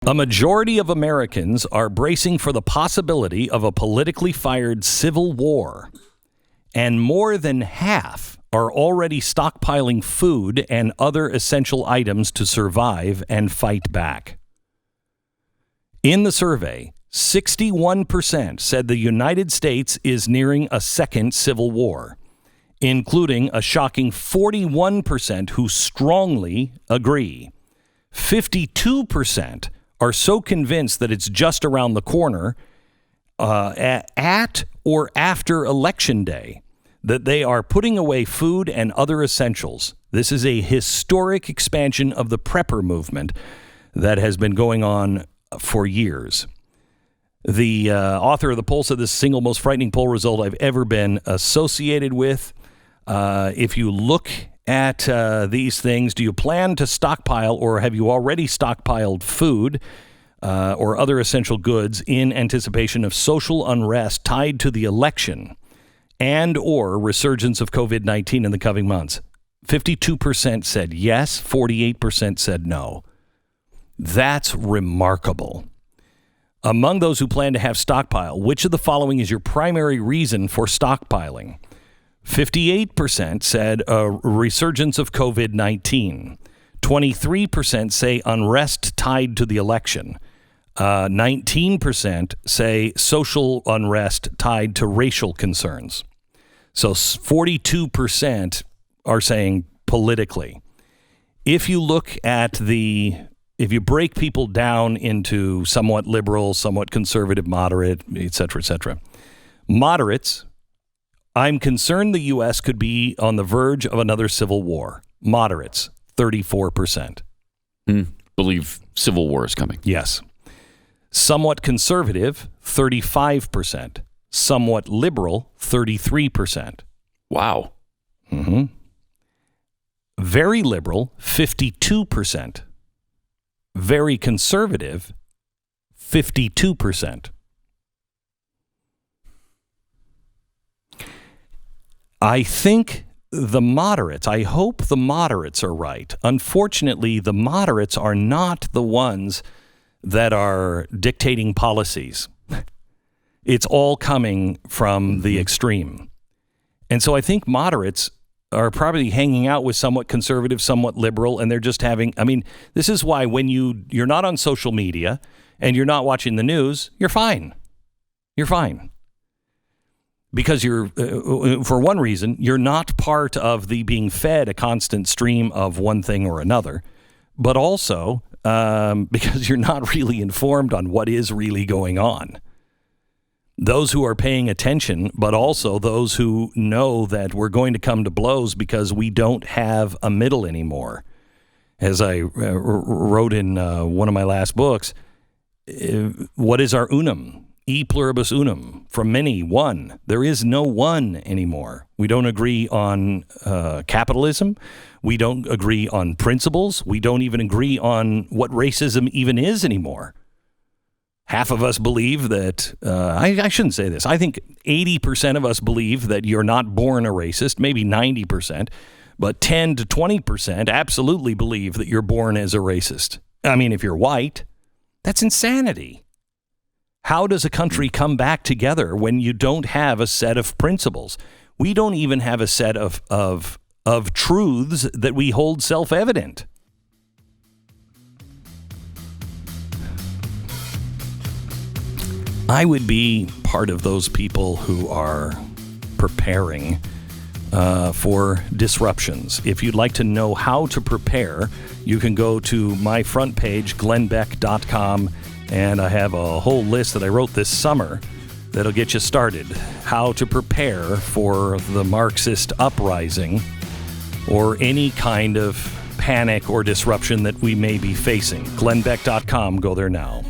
A majority of Americans are bracing for the possibility of a politically fired civil war, and more than half are already stockpiling food and other essential items to survive and fight back. In the survey, 61% said the United States is nearing a second civil war, including a shocking 41% who strongly agree. 52% are so convinced that it's just around the corner at or after Election Day that they are putting away food and other essentials. This is a historic expansion of the prepper movement that has been going on for years. The author of the poll said this single most frightening poll result I've ever been associated with. If you look at these things, do you plan to stockpile, or have you already stockpiled food or other essential goods in anticipation of social unrest tied to the election and or resurgence of COVID-19 in the coming months? 52% said yes, 48% said no. That's remarkable. Among those who plan to have stockpile, which of the following is your primary reason for stockpiling? 58% said a resurgence of COVID-19. 23% say unrest tied to the election. 19% say social unrest tied to racial concerns. So 42% are saying politically. If you break people down into somewhat liberal, somewhat conservative, moderate, et cetera, moderates, I'm concerned the U.S. could be on the verge of another civil war. Moderates, 34%. Believe civil war is coming. Yes. Somewhat conservative, 35%. Somewhat liberal, 33%. Wow. Mm-hmm. Very liberal, 52%. Very conservative, 52%. I think I hope the moderates are right. Unfortunately, the moderates are not the ones that are dictating policies. It's all coming from the extreme. And so I think moderates are probably hanging out with somewhat conservative, somewhat liberal, and they're just this is why when you're not on social media and you're not watching the news, you're fine. You're fine. Because you're, for one reason, you're not part of the being fed a constant stream of one thing or another, but also because you're not really informed on what is really going on. Those who are paying attention, but also those who know that we're going to come to blows because we don't have a middle anymore. As I wrote in one of my last books, what is our unum? E pluribus unum. From many, one. There is no one anymore. We don't agree on capitalism. We don't agree on principles. We don't even agree on what racism even is anymore. Half of us believe that, I shouldn't say this, I think 80% of us believe that you're not born a racist, maybe 90%, but 10 to 20% absolutely believe that you're born as a racist. I mean, if you're white, that's insanity. How does a country come back together when you don't have a set of principles? We don't even have a set of truths that we hold self-evident. I would be part of those people who are preparing for disruptions. If you'd like to know how to prepare, you can go to my front page, glennbeck.com, and I have a whole list that I wrote this summer that'll get you started. How to prepare for the Marxist uprising or any kind of panic or disruption that we may be facing. glennbeck.com. Go there now.